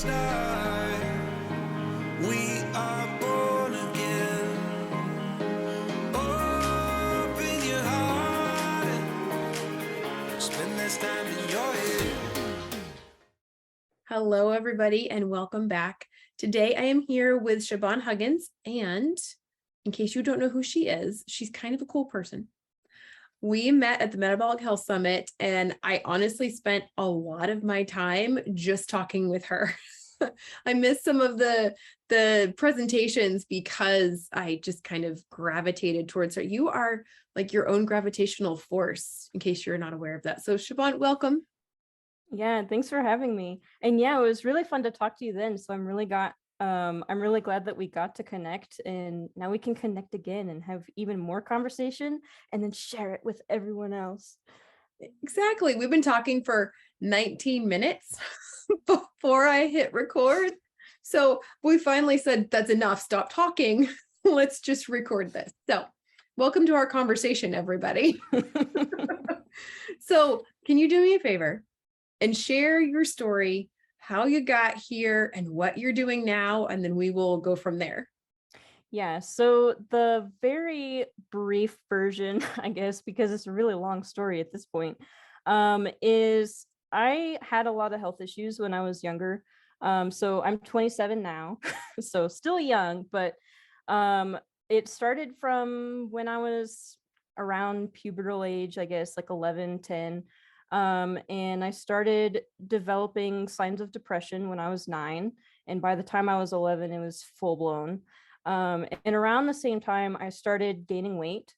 start. We are born again. Open your heart. Spend this time in your head. Hello, everybody, and welcome back. Today, I am here with Siobhan Huggins, and in case you don't know who she is, she's kind of a cool person. We met at the Metabolic Health Summit, and I honestly spent a lot of my time just talking with her. I missed some of the presentations because I just kind of gravitated towards her. You are like your own gravitational force, in case you're not aware of that. So, Siobhan, welcome. Yeah, thanks for having me. And yeah, it was really fun to talk to you then. So I'm really glad that we got to connect, and now we can connect again and have even more conversation and then share it with everyone else. Exactly. We've been talking for 19 minutes before I hit record. So we finally said, that's enough. Stop talking. Let's just record this. So welcome to our conversation, everybody. So can you do me a favor and share your story, how you got here and what you're doing now, and then we will go from there. Yeah, so the very brief version, I guess, because it's a really long story at this point, is I had a lot of health issues when I was younger. So I'm 27 now, so still young, but it started from when I was around pubertal age, I guess, like 11, 10. And I started developing signs of depression when I was 9. And by the time I was 11, it was full blown. And around the same time, I started gaining weight.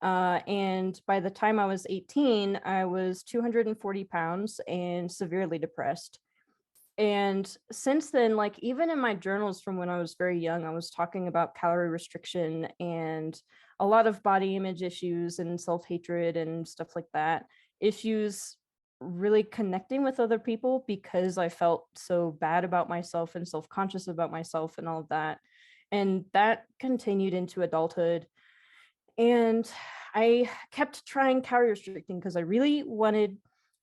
And by the time I was 18, I was 240 pounds and severely depressed. And since then, like even in my journals from when I was very young, I was talking about calorie restriction and a lot of body image issues and self-hatred and stuff like that. Issues really connecting with other people because I felt so bad about myself and self-conscious about myself and all of that. And that continued into adulthood. And I kept trying calorie restricting because I really wanted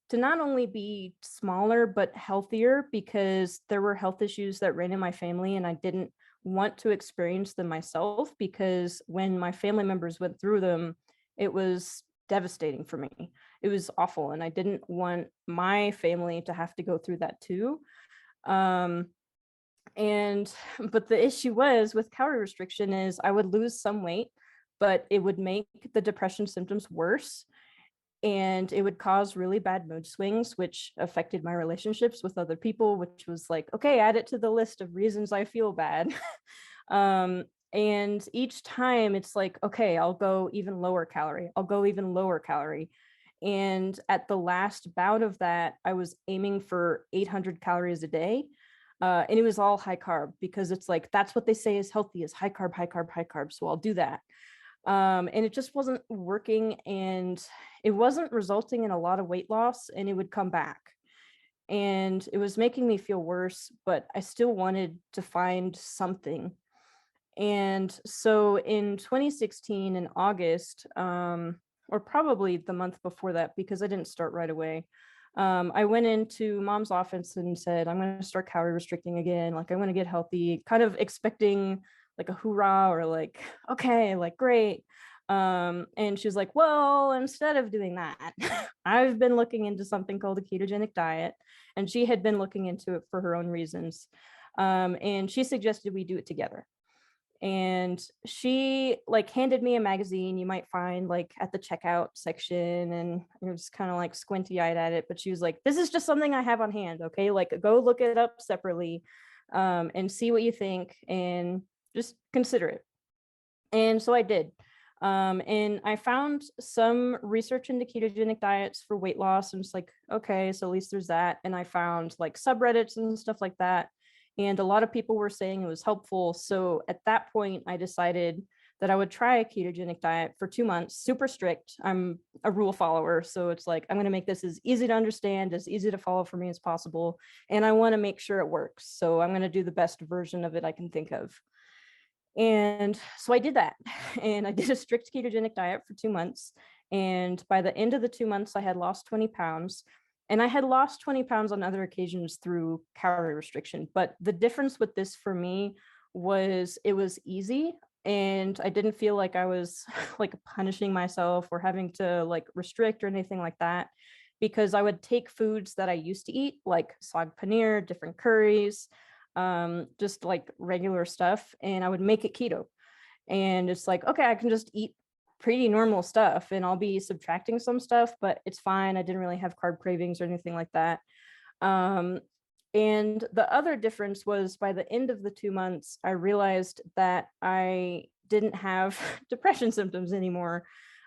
to not only be smaller, but healthier, because there were health issues that ran in my family and I didn't want to experience them myself, because when my family members went through them, it was devastating for me. It was awful. And I didn't want my family to have to go through that too. But the issue was with calorie restriction is I would lose some weight, but it would make the depression symptoms worse. And it would cause really bad mood swings, which affected my relationships with other people, which was like, okay, add it to the list of reasons I feel bad. And each time it's like, okay, I'll go even lower calorie. I'll go even lower calorie. And at the last bout of that, I was aiming for 800 calories a day. And it was all high carb, because it's like, that's what they say is healthy, is high carb, high carb, high carb. So I'll do that. And it just wasn't working, and it wasn't resulting in a lot of weight loss, and it would come back. And it was making me feel worse, but I still wanted to find something. And so in 2016, in August, or probably the month before that, because I didn't start right away, I went into mom's office and said, I'm going to start calorie restricting again. Like, I want to get healthy, kind of expecting like a hoorah, or like, okay, like great. And she was like, well, instead of doing that, I've been looking into something called a ketogenic diet. And she had been looking into it for her own reasons. And she suggested we do it together. And she like handed me a magazine you might find like at the checkout section, and I was kind of like squinty eyed at it, but she was like, this is just something I have on hand. Okay, like go look it up separately, and see what you think and just consider it. And so I did. And I found some research into ketogenic diets for weight loss, and it's like, okay, so at least there's that. And I found like subreddits and stuff like that. And a lot of people were saying it was helpful. So at that point, I decided that I would try a ketogenic diet for 2 months, super strict. I'm a rule follower. So it's like, I'm going to make this as easy to understand, as easy to follow for me as possible. And I want to make sure it works. So I'm going to do the best version of it I can think of. And so I did that, and I did a strict ketogenic diet for 2 months. And by the end of the 2 months, I had lost 20 pounds. And I had lost 20 pounds on other occasions through calorie restriction. But the difference with this for me was it was easy, and I didn't feel like I was like punishing myself or having to like restrict or anything like that, because I would take foods that I used to eat, like sag paneer, different curries, just like regular stuff, and I would make it keto. And it's like, okay, I can just eat pretty normal stuff and I'll be subtracting some stuff, but it's fine. I didn't really have carb cravings or anything like that. And the other difference was by the end of the 2 months, I realized that I didn't have depression symptoms anymore.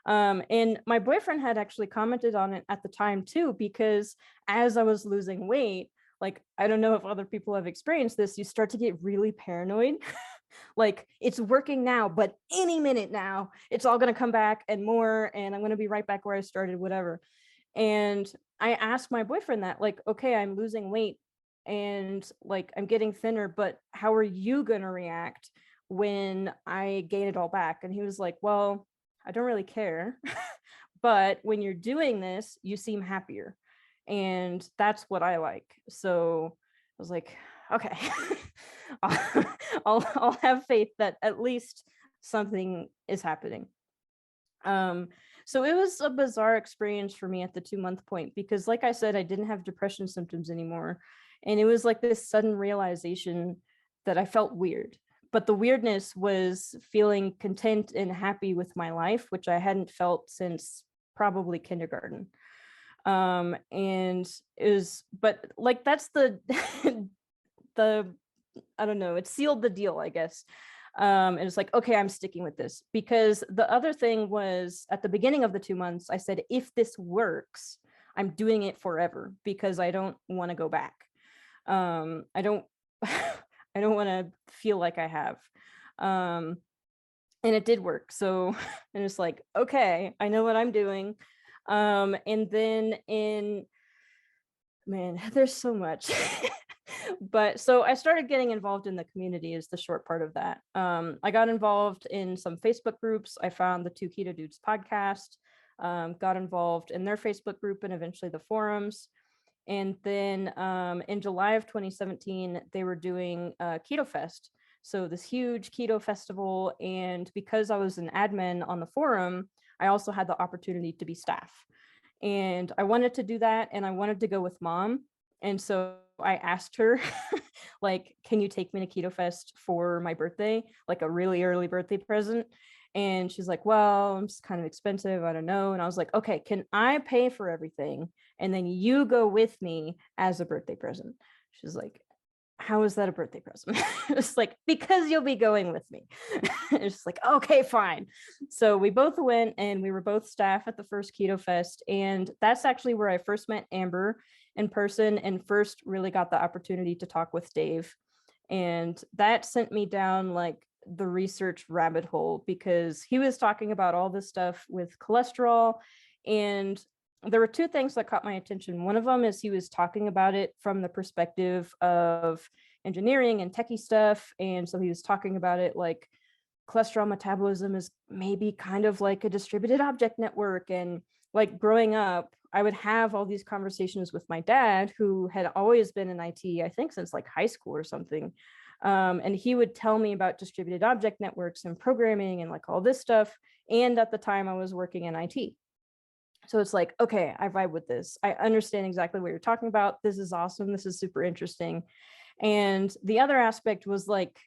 And my boyfriend had actually commented on it at the time too, because as I was losing weight, like, I don't know if other people have experienced this, you start to get really paranoid. Like, it's working now, but any minute now, it's all going to come back and more, and I'm going to be right back where I started, whatever. And I asked my boyfriend that, like, okay, I'm losing weight and like I'm getting thinner, but how are you going to react when I gain it all back? And he was like, well, I don't really care. But when you're doing this, you seem happier. And that's what I like. So I was like, okay, I'll have faith that at least something is happening. So it was a bizarre experience for me at the 2-month point, because like I said, I didn't have depression symptoms anymore. And it was like this sudden realization that I felt weird. But the weirdness was feeling content and happy with my life, which I hadn't felt since probably kindergarten. And it was, but like, that's the, I don't know, it sealed the deal, I guess. And it's like, okay, I'm sticking with this. Because the other thing was, at the beginning of the 2 months, I said, if this works, I'm doing it forever, because I don't want to go back. I don't I don't want to feel like I have. And it did work. So, and it's like, okay, I know what I'm doing. And then man, there's so much. But so I started getting involved in the community is the short part of that. I got involved in some Facebook groups. I found the Two Keto Dudes podcast, got involved in their Facebook group and eventually the forums. And then in July of 2017, they were doing Keto Fest. So this huge keto festival. And because I was an admin on the forum, I also had the opportunity to be staff. And I wanted to do that. And I wanted to go with mom. And so I asked her, like, can you take me to Keto Fest for my birthday, like a really early birthday present? And she's like, well, it's kind of expensive. I don't know. And I was like, okay, can I pay for everything? And then you go with me as a birthday present. She's like, how is that a birthday present? It's like, because you'll be going with me. It's like, okay, fine. So we both went and we were both staff at the first Keto Fest. And that's actually where I first met Amber in person and first really got the opportunity to talk with Dave. And that sent me down like the research rabbit hole, because he was talking about all this stuff with cholesterol. And there were two things that caught my attention. One of them is he was talking about it from the perspective of engineering and techie stuff. And so he was talking about it like cholesterol metabolism is maybe kind of like a distributed object network. And like growing up, I would have all these conversations with my dad, who had always been in IT, I think since like high school or something. And he would tell me about distributed object networks and programming and like all this stuff. And at the time I was working in IT. So it's like, okay, I vibe with this. I understand exactly what you're talking about. This is awesome. This is super interesting. And the other aspect was like,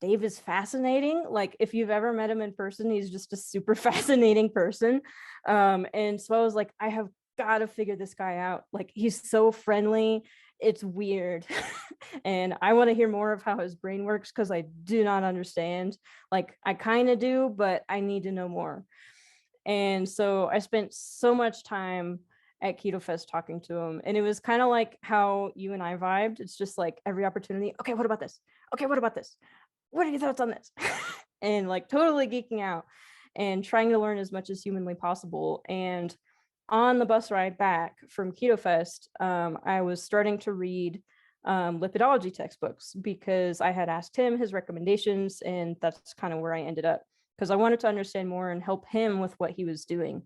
Dave is fascinating. Like if you've ever met him in person, he's just a super fascinating person. And so I was like, I have got to figure this guy out. Like he's so friendly. It's weird. And I want to hear more of how his brain works, because I do not understand. Like I kind of do, but I need to know more. And so I spent so much time at Keto Fest talking to him. And it was kind of like how you and I vibed. It's just like every opportunity. Okay, what about this? Okay, what about this? What are your thoughts on this? And like totally geeking out and trying to learn as much as humanly possible. And on the bus ride back from Keto Fest, I was starting to read lipidology textbooks, because I had asked him his recommendations, and that's kind of where I ended up, because I wanted to understand more and help him with what he was doing.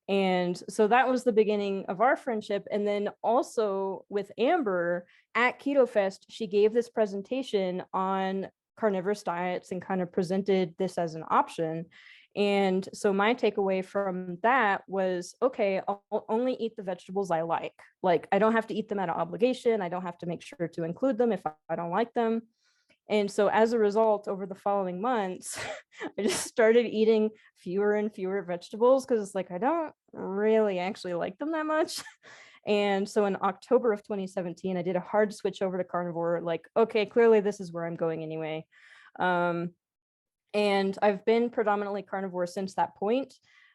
And so that was the beginning of our friendship. And then also with Amber at Keto Fest, she gave this presentation on carnivorous diets and kind of presented this as an option. And so my takeaway from that was, okay, I'll only eat the vegetables I like. Like, I don't have to eat them out of obligation. I don't have to make sure to include them if I don't like them. And so as a result, over the following months, I just started eating fewer and fewer vegetables because it's like, I don't really actually like them that much. And so in October of 2017, I did a hard switch over to carnivore, like, okay, clearly this is where I'm going anyway. And I've been predominantly carnivore since that point.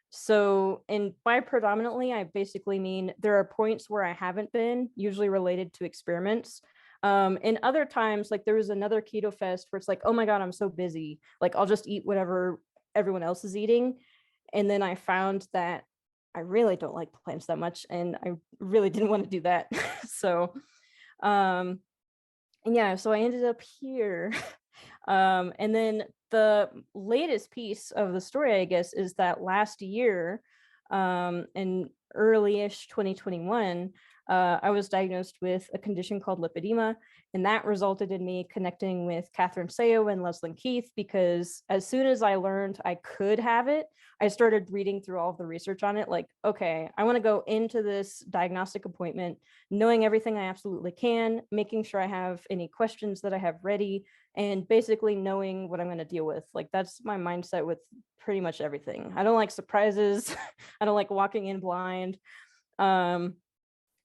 So, and by predominantly, I basically mean there are points where I haven't been, usually related to experiments. And other times, like there was another keto fest where it's like, oh my God, I'm so busy. Like I'll just eat whatever everyone else is eating. And then I found that I really don't like plants that much. And I really didn't want to do that. So, and yeah, so I ended up here. And then the latest piece of the story, I guess, is that last year, in early-ish 2021, I was diagnosed with a condition called lipedema, and that resulted in me connecting with Catherine Sayo and Leslyn Keith, because as soon as I learned I could have it, I started reading through all of the research on it. Like, okay, I want to go into this diagnostic appointment knowing everything I absolutely can, making sure I have any questions that I have ready, and basically knowing what I'm going to deal with. Like, that's my mindset with pretty much everything. I don't like surprises. I don't like walking in blind.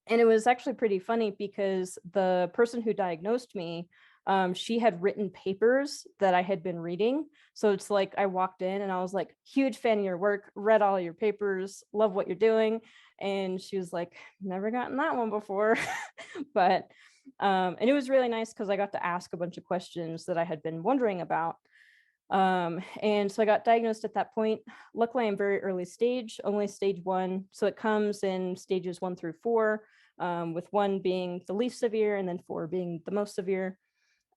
And it was actually pretty funny because the person who diagnosed me, she had written papers that I had been reading. So it's like I walked in and I was like, huge fan of your work, read all your papers, love what you're doing. And she was like, never gotten that one before. But and it was really nice because I got to ask a bunch of questions that I had been wondering about. And so I got diagnosed at that point. Luckily, I'm very early stage, only stage 1. So it comes in stages 1 through 4, with 1 being the least severe and then 4 being the most severe.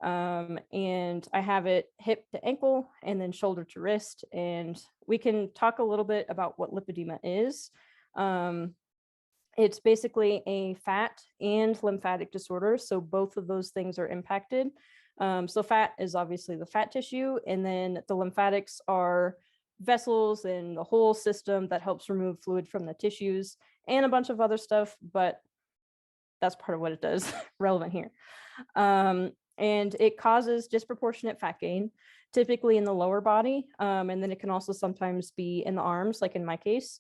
And I have it hip to ankle and then shoulder to wrist. And we can talk a little bit about what lipedema is. It's basically a fat and lymphatic disorder. So both of those things are impacted. So fat is obviously the fat tissue, and then the lymphatics are vessels and the whole system that helps remove fluid from the tissues and a bunch of other stuff, but that's part of what it does, relevant here. And it causes disproportionate fat gain, typically in the lower body, and then it can also sometimes be in the arms, like in my case.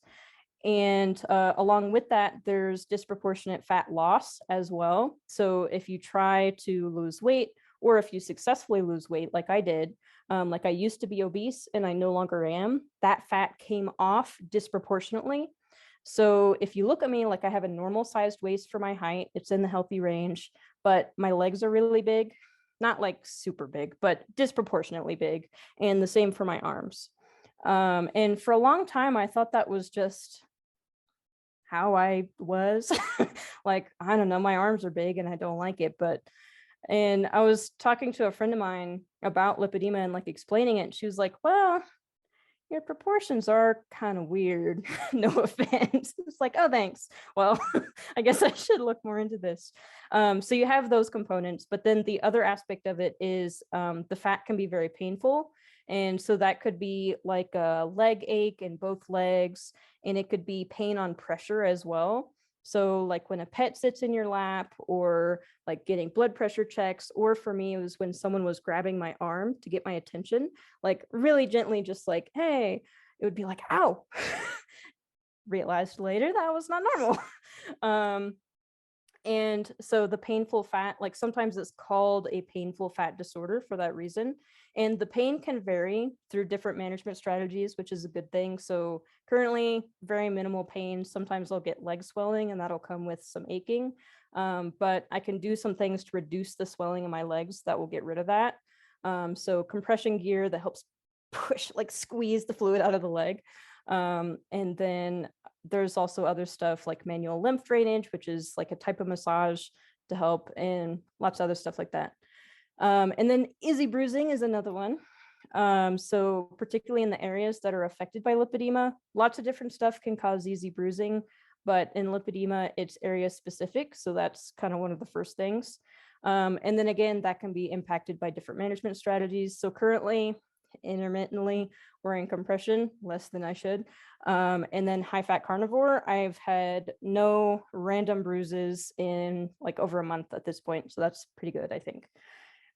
And along with that, there's disproportionate fat loss as well. So if you try to lose weight, or if you successfully lose weight, like I did, like I used to be obese and I no longer am, that fat came off disproportionately. So if you look at me, like I have a normal sized waist for my height, it's in the healthy range, but my legs are really big, not like super big, but disproportionately big. And the same for my arms. And for a long time, I thought that was just how I was. Like, I don't know, my arms are big and I don't like it. And I was talking to a friend of mine about lipedema and like explaining it. And she was like, well, your proportions are kind of weird. No offense. It's like, oh, thanks. Well, I guess I should look more into this. So you have those components, but then the other aspect of it is the fat can be very painful. And so that could be like a leg ache in both legs, and it could be pain on pressure as well. So like when a pet sits in your lap, or like getting blood pressure checks, or for me, it was when someone was grabbing my arm to get my attention, like really gently, just like, hey, it would be like, ow. Realized later that was not normal. And so the painful fat, like sometimes it's called a painful fat disorder for that reason. And the pain can vary through different management strategies, which is a good thing. So currently very minimal pain. Sometimes I'll get leg swelling and that'll come with some aching. But I can do some things to reduce the swelling in my legs that will get rid of that. So compression gear that helps push, like squeeze the fluid out of the leg. And then there's also other stuff like manual lymph drainage, which is like a type of massage to help, and lots of other stuff like that. And then Izzy bruising is another one. So particularly in the areas that are affected by lipedema, lots of different stuff can cause easy bruising, but in lipedema, it's area specific. So that's kind of one of the first things. And then again, that can be impacted by different management strategies. So currently, intermittently, wearing compression, less than I should. And then high fat carnivore, I've had no random bruises in like over a month at this point. So that's pretty good, I think.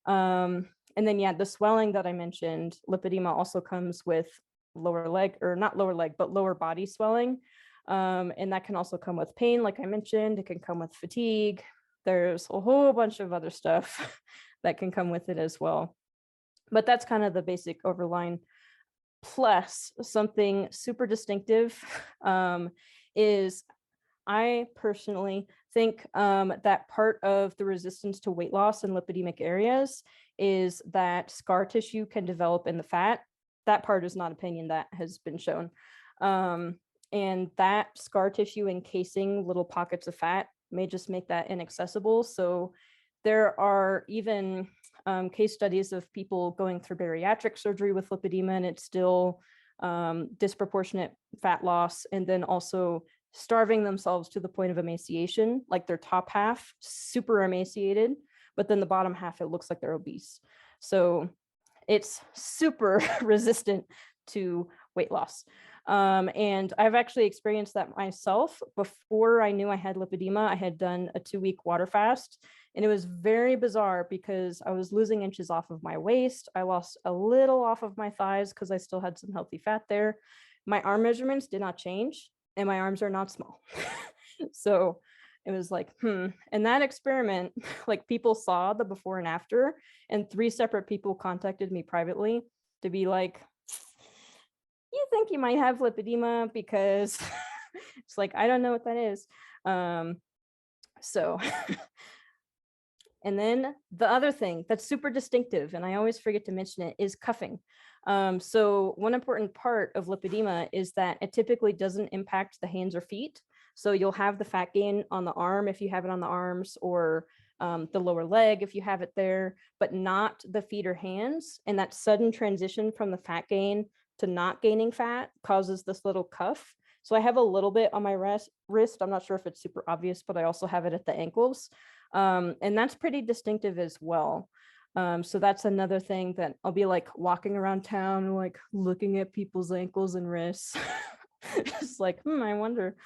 And then, yeah, the swelling that I mentioned, lipedema also comes with lower leg, or not lower leg, but lower body swelling. And that can also come with pain, like I mentioned. It can come with fatigue. There's a whole bunch of other stuff that can come with it as well. But that's kind of the basic overline. Plus, something super distinctive is I personally think that part of the resistance to weight loss in lipidemic areas is that scar tissue can develop in the fat. That part is not opinion, that has been shown. And that scar tissue encasing little pockets of fat may just make that inaccessible. So there are even case studies of people going through bariatric surgery with lipedema, and it's still disproportionate fat loss, and then also starving themselves to the point of emaciation, like their top half super emaciated, but then the bottom half, it looks like they're obese. So it's super resistant to weight loss. And I've actually experienced that myself. Before I knew I had lipedema, I had done a 2-week water fast, and it was very bizarre because I was losing inches off of my waist. I lost a little off of my thighs because I still had some healthy fat there. My arm measurements did not change, and my arms are not small. So it was like, And that experiment, like people saw the before and after, and 3 separate people contacted me privately to be like, you think you might have lipedema? Because it's like, I don't know what that is. So, and then the other thing that's super distinctive, and I always forget to mention it, is cuffing. So one important part of lipedema is that it typically doesn't impact the hands or feet. So you'll have the fat gain on the arm if you have it on the arms, or the lower leg if you have it there, but not the feet or hands. And that sudden transition from the fat gain to not gaining fat causes this little cuff. So I have a little bit on my wrist. I'm not sure if it's super obvious, but I also have it at the ankles. And that's pretty distinctive as well. So that's another thing that I'll be like walking around town, like looking at people's ankles and wrists. Just like, I wonder.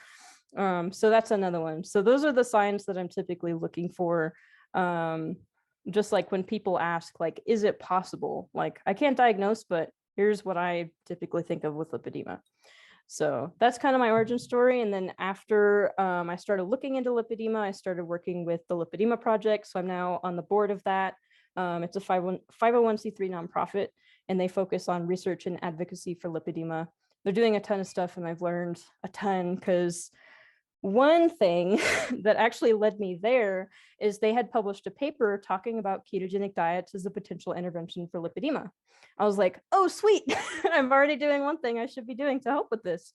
So that's another one. So those are the signs that I'm typically looking for. Just like when people ask, like, is it possible? Like, I can't diagnose, but here's what I typically think of with lipedema. So that's kind of my origin story. And then after I started looking into lipedema, I started working with the Lipedema Project. So I'm now on the board of that. It's a 501c3 nonprofit, and they focus on research and advocacy for lipedema. They're doing a ton of stuff, and I've learned a ton, because one thing that actually led me there is they had published a paper talking about ketogenic diets as a potential intervention for lipedema. I was like, oh, sweet. I'm already doing one thing I should be doing to help with this.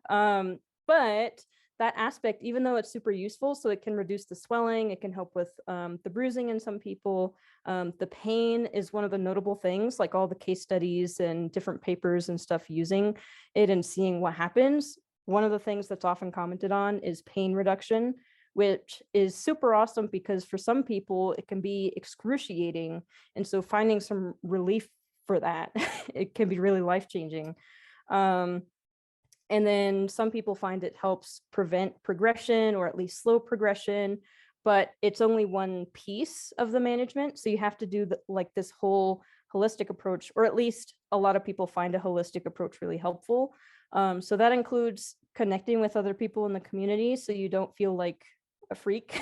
But that aspect, even though it's super useful, so it can reduce the swelling, it can help with the bruising in some people. The pain is one of the notable things, like all the case studies and different papers and stuff using it and seeing what happens. One of the things that's often commented on is pain reduction, which is super awesome because for some people it can be excruciating. And so finding some relief for that, it can be really life-changing. And then some people find it helps prevent progression, or at least slow progression, but it's only one piece of the management. So you have to do like this whole holistic approach, or at least a lot of people find a holistic approach really helpful. So that includes connecting with other people in the community so you don't feel like a freak.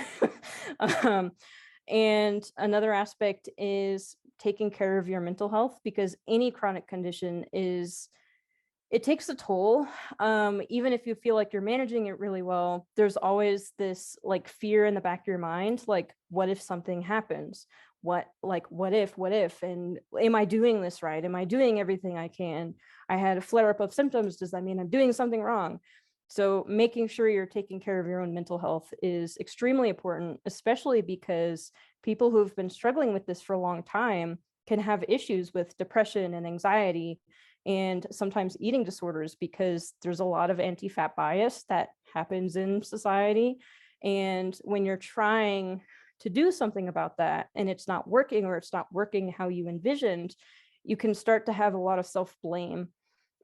And another aspect is taking care of your mental health, because any chronic condition it takes a toll. Even if you feel like you're managing it really well, there's always this like fear in the back of your mind, like, what if something happens? What if, and am I doing this right? Am I doing everything I can? I had a flare up of symptoms. Does that mean I'm doing something wrong? So making sure you're taking care of your own mental health is extremely important, especially because people who've been struggling with this for a long time can have issues with depression and anxiety and sometimes eating disorders, because there's a lot of anti-fat bias that happens in society. And when you're trying to do something about that and it's not working, or it's not working how you envisioned, you can start to have a lot of self-blame,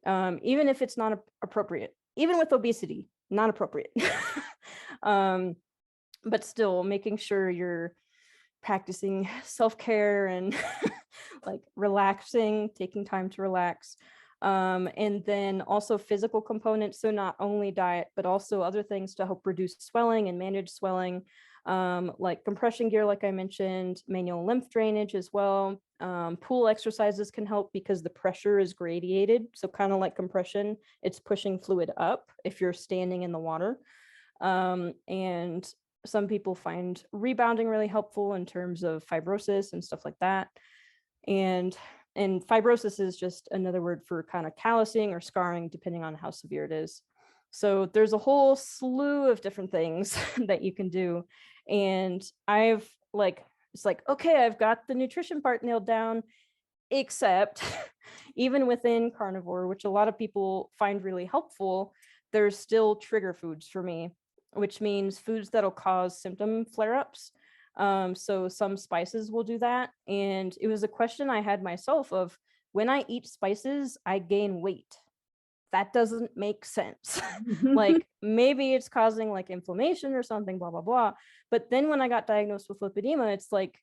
even if it's not appropriate, even with obesity, not appropriate. But still making sure you're practicing self-care and like relaxing, taking time to relax. And then also physical components. So not only diet, but also other things to help reduce swelling and manage swelling, like compression gear, like I mentioned, manual lymph drainage as well. Pool exercises can help because the pressure is gradiated. So kind of like compression, it's pushing fluid up if you're standing in the water. And some people find rebounding really helpful in terms of fibrosis and stuff like that. And fibrosis is just another word for kind of callousing or scarring, depending on how severe it is. So there's a whole slew of different things that you can do. And it's like, okay, I've got the nutrition part nailed down, except even within carnivore, which a lot of people find really helpful, there's still trigger foods for me, which means foods that'll cause symptom flare-ups. So some spices will do that. And it was a question I had myself of, when I eat spices, I gain weight. That doesn't make sense. Like maybe it's causing like inflammation or something, blah, blah, blah. But then when I got diagnosed with lipedema, it's like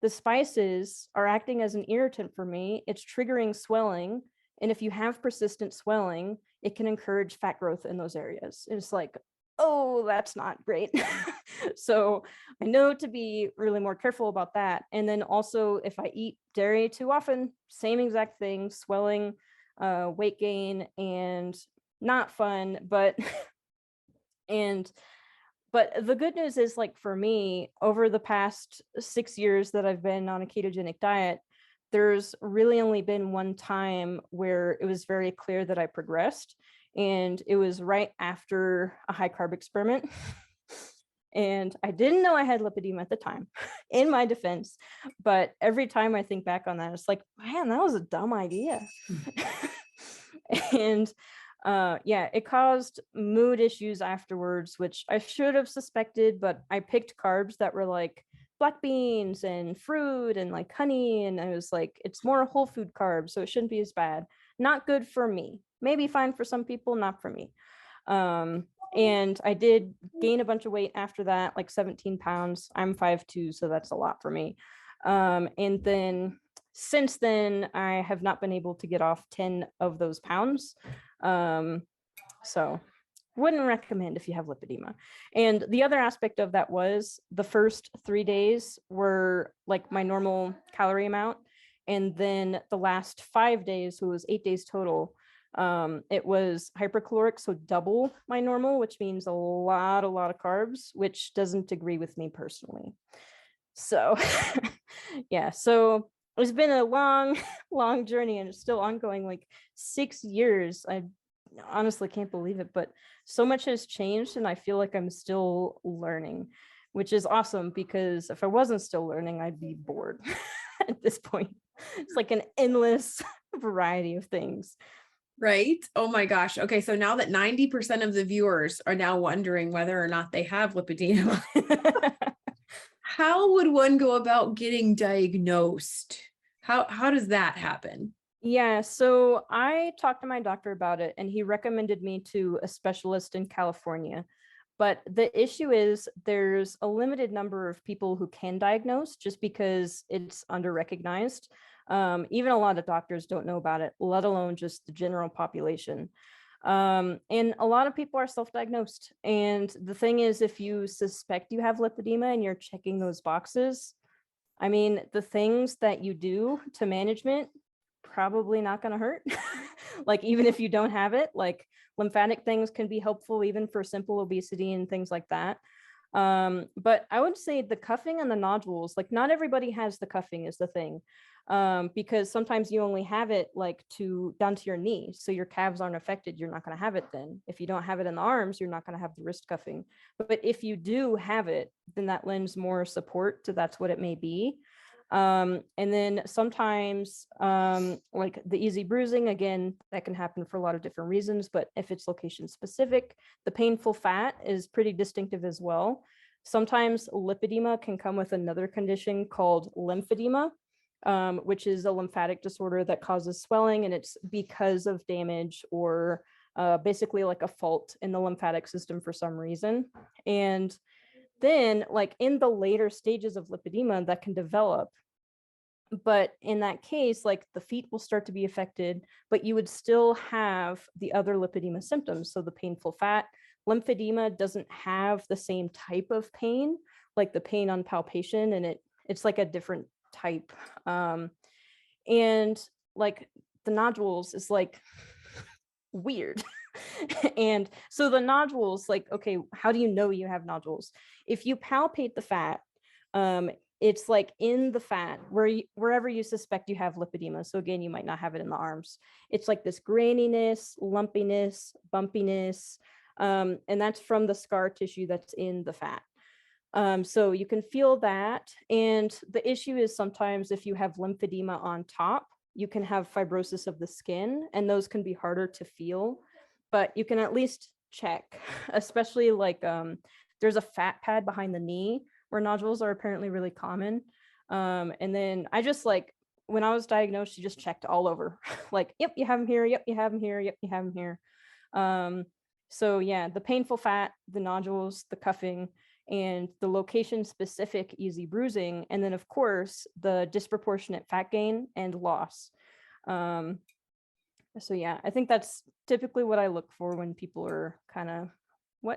the spices are acting as an irritant for me. It's triggering swelling. And if you have persistent swelling, it can encourage fat growth in those areas. It's like, oh, that's not great. So I know to be really more careful about that. And then also if I eat dairy too often, same exact thing, swelling, weight gain, and not fun, but the good news is, like, for me, over the past 6 years that I've been on a ketogenic diet, there's really only been one time where it was very clear that I progressed. And it was right after a high carb experiment. And I didn't know I had lipedema at the time, in my defense. But every time I think back on that, it's like, man, that was a dumb idea. And yeah, it caused mood issues afterwards, which I should have suspected, but I picked carbs that were like black beans and fruit and like honey. And I was like, it's more whole food carbs, so it shouldn't be as bad. Not good for me. Maybe fine for some people, not for me. And I did gain a bunch of weight after that, like 17 pounds. I'm 5'2", so that's a lot for me. And then since then, I have not been able to get off 10 of those pounds. So wouldn't recommend if you have lipedema. And the other aspect of that was the first 3 days were like my normal calorie amount. And then the last 5 days, so it was 8 days total, it was hypercaloric, so double my normal, which means a lot of carbs, which doesn't agree with me personally. So yeah, so it's been a long journey, and it's still ongoing, like 6 years. I honestly can't believe it, but so much has changed, and I feel like I'm still learning, which is awesome, because if I wasn't still learning, I'd be bored at this point. It's like an endless variety of things. Right? Oh my gosh. Okay. So now that 90% of the viewers are now wondering whether or not they have lipedema, how would one go about getting diagnosed? How does that happen? Yeah, so I talked to my doctor about it, and he recommended me to a specialist in California. But the issue is there's a limited number of people who can diagnose, just because it's under-recognized. Even a lot of doctors don't know about it, let alone just the general population. And a lot of people are self-diagnosed. And the thing is, if you suspect you have lipedema and you're checking those boxes, I mean, the things that you do to management, probably not going to hurt. Like, even if you don't have it, like lymphatic things can be helpful even for simple obesity and things like that. But I would say the cuffing and the nodules, like not everybody has the cuffing is the thing. Because sometimes you only have it like down to your knee, so your calves aren't affected. You're not going to have it then. If you don't have it in the arms, you're not going to have the wrist cuffing. But if you do have it, then that lends more support to that's what it may be. And then sometimes like the easy bruising, again, that can happen for a lot of different reasons, but if it's location specific, the painful fat is pretty distinctive as well. Sometimes lipedema can come with another condition called lymphedema, which is a lymphatic disorder that causes swelling, and it's because of damage or basically like a fault in the lymphatic system for some reason. And then like in the later stages of lipedema that can develop, but in that case, like the feet will start to be affected, but you would still have the other lipedema symptoms. So the painful fat. Lymphedema doesn't have the same type of pain, like the pain on palpation, and it's like a different type. And like the nodules is like weird. And so the nodules, like, okay, how do you know you have nodules? If you palpate the fat, it's like in the fat wherever you suspect you have lipedema. So again, you might not have it in the arms. It's like this graininess, lumpiness, bumpiness, and that's from the scar tissue that's in the fat. So you can feel that. And the issue is sometimes if you have lymphedema on top, you can have fibrosis of the skin, and those can be harder to feel, but you can at least check, especially like there's a fat pad behind the knee where nodules are apparently really common. And then I just like, when I was diagnosed, she just checked all over like, yep, you have them here. Yep, you have them here. Yep, you have them here. So yeah, the painful fat, the nodules, the cuffing, and the location specific easy bruising. And then of course, the disproportionate fat gain and loss. So yeah, I think that's typically what I look for when people are kind of, how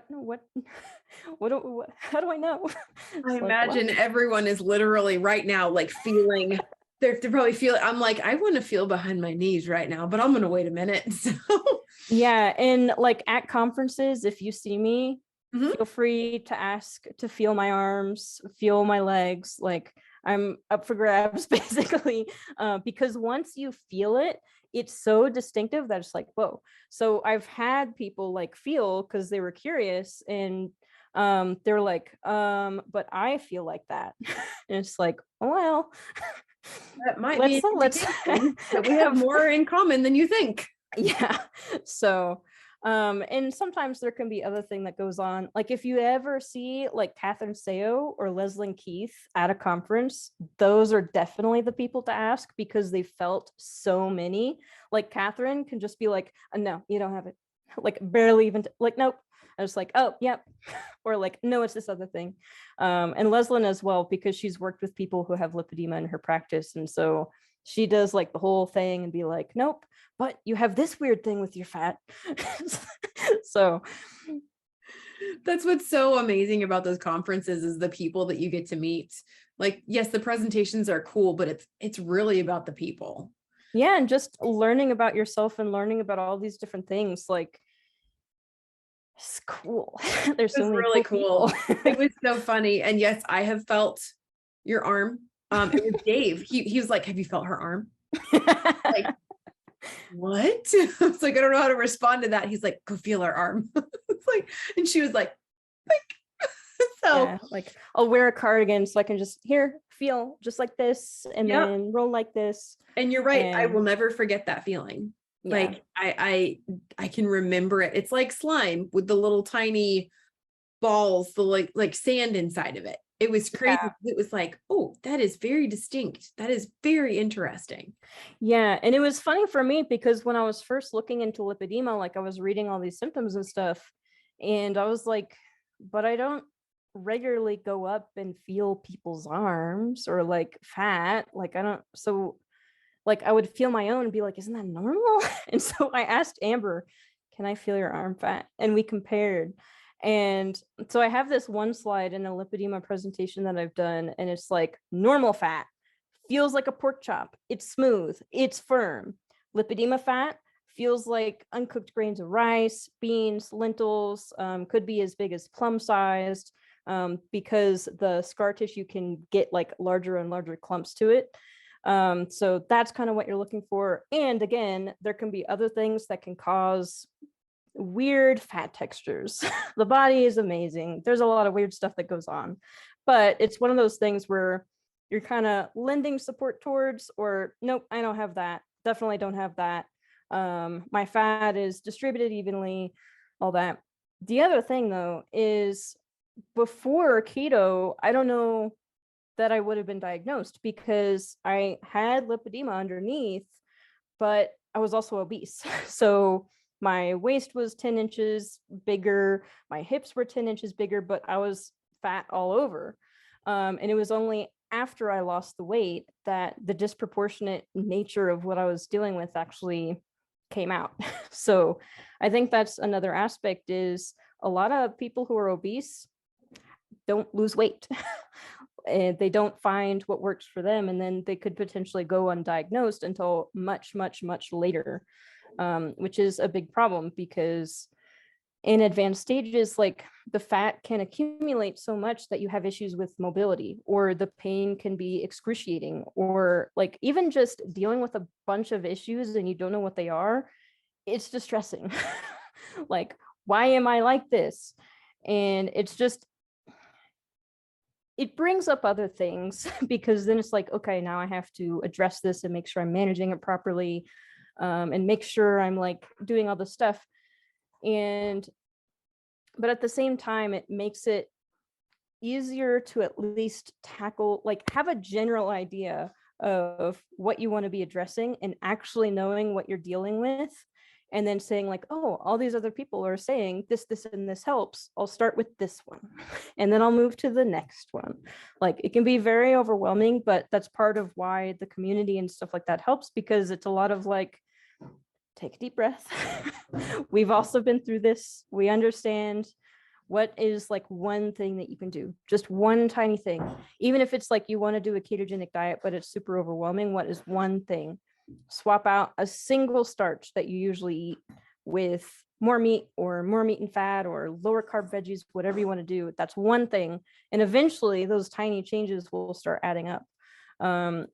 do I know? I It's like, imagine what? everyone is literally right now, like feeling, they're probably feel, I'm like, I want to feel behind my knees right now, but I'm going to wait a minute. So Yeah. And like at conferences, if you see me, Mhm. feel free to ask to feel my arms, feel my legs. Like I'm up for grabs basically, because once you feel it, it's so distinctive that it's like, whoa. So I've had people like feel because they were curious, and they're like, but I feel like that. And it's like, oh, well, That might be an let's indication that we have more in common than you think. yeah. So and sometimes there can be other thing that goes on, like if you ever see like Catherine Seo or Leslie Keith at a conference, those are definitely the people to ask, because they felt so many. Like Catherine can just be like, no, you don't have it, like barely even like, nope. I was like, oh yep. Or like, no, it's this other thing. And Leslie as well, because she's worked with people who have lipedema in her practice, and so she does like the whole thing and be like, nope, but you have this weird thing with your fat. So That's what's so amazing about those conferences is the people that you get to meet. Like, yes, the presentations are cool, but it's really about the people. yeah, and just learning about yourself and learning about all these different things, like it's cool. There's It so was many really cool cool. people. It was so funny. And yes, I have felt your arm. It was Dave. He was like, have you felt her arm? Like, what? I was like, I don't know how to respond to that. He's like, go feel her arm. It's like, and she was like, so Yeah, like I'll wear a cardigan so I can just here feel just like this, and yeah. then roll like this. And you're right. I And will never forget that feeling. yeah. Like I can remember it. It's like slime with the little tiny balls, the like sand inside of it. It was crazy. Yeah. It was like, oh, that is very distinct. That is very interesting. Yeah, and it was funny for me because when I was first looking into lipedema, like I was reading all these symptoms and stuff, and I was like, but I don't regularly go up and feel people's arms or like fat. Like I don't, so like I would feel my own and be like, isn't that normal? And so I asked Amber, can I feel your arm fat? And we compared. And so I have this one slide in a lipedema presentation that I've done, and it's like normal fat feels like a pork chop. It's smooth, it's firm. Lipedema fat feels like uncooked grains of rice, beans, lentils, could be as big as plum sized, because the scar tissue can get like larger and larger clumps to it. So that's kind of what you're looking for. And again, there can be other things that can cause weird fat textures. The body is amazing. There's a lot of weird stuff that goes on, but it's one of those things where you're kind of lending support towards, or nope, I don't have that. Definitely don't have that. My fat is distributed evenly, all that. The other thing though is before keto, I don't know that I would have been diagnosed because I had lipedema underneath, but I was also obese. So my waist was 10 inches bigger, my hips were 10 inches bigger, but I was fat all over. And it was only after I lost the weight that the disproportionate nature of what I was dealing with actually came out. So I think that's another aspect, is a lot of people who are obese don't lose weight. And they don't find what works for them, and then they could potentially go undiagnosed until much, much, much later, which is a big problem because in advanced stages, like the fat can accumulate so much that you have issues with mobility, or the pain can be excruciating, or like even just dealing with a bunch of issues and you don't know what they are, it's distressing. Like, why am I like this? And it's just, it brings up other things because then it's like, okay, now I have to address this and make sure I'm managing it properly, and make sure I'm like doing all the stuff. But at the same time, it makes it easier to at least tackle, like have a general idea of what you want to be addressing and actually knowing what you're dealing with. And then saying like, oh, all these other people are saying this, and this helps. I'll start with this one. And then I'll move to the next one. Like it can be very overwhelming, but that's part of why the community and stuff like that helps, because it's a lot of like, take a deep breath. We've also been through this. We understand what is like one thing that you can do, just one tiny thing. Even if it's like you want to do a ketogenic diet, but it's super overwhelming, what is one thing? Swap out a single starch that you usually eat with more meat, or more meat and fat, or lower carb veggies, whatever you want to do. That's one thing. And eventually those tiny changes will start adding up,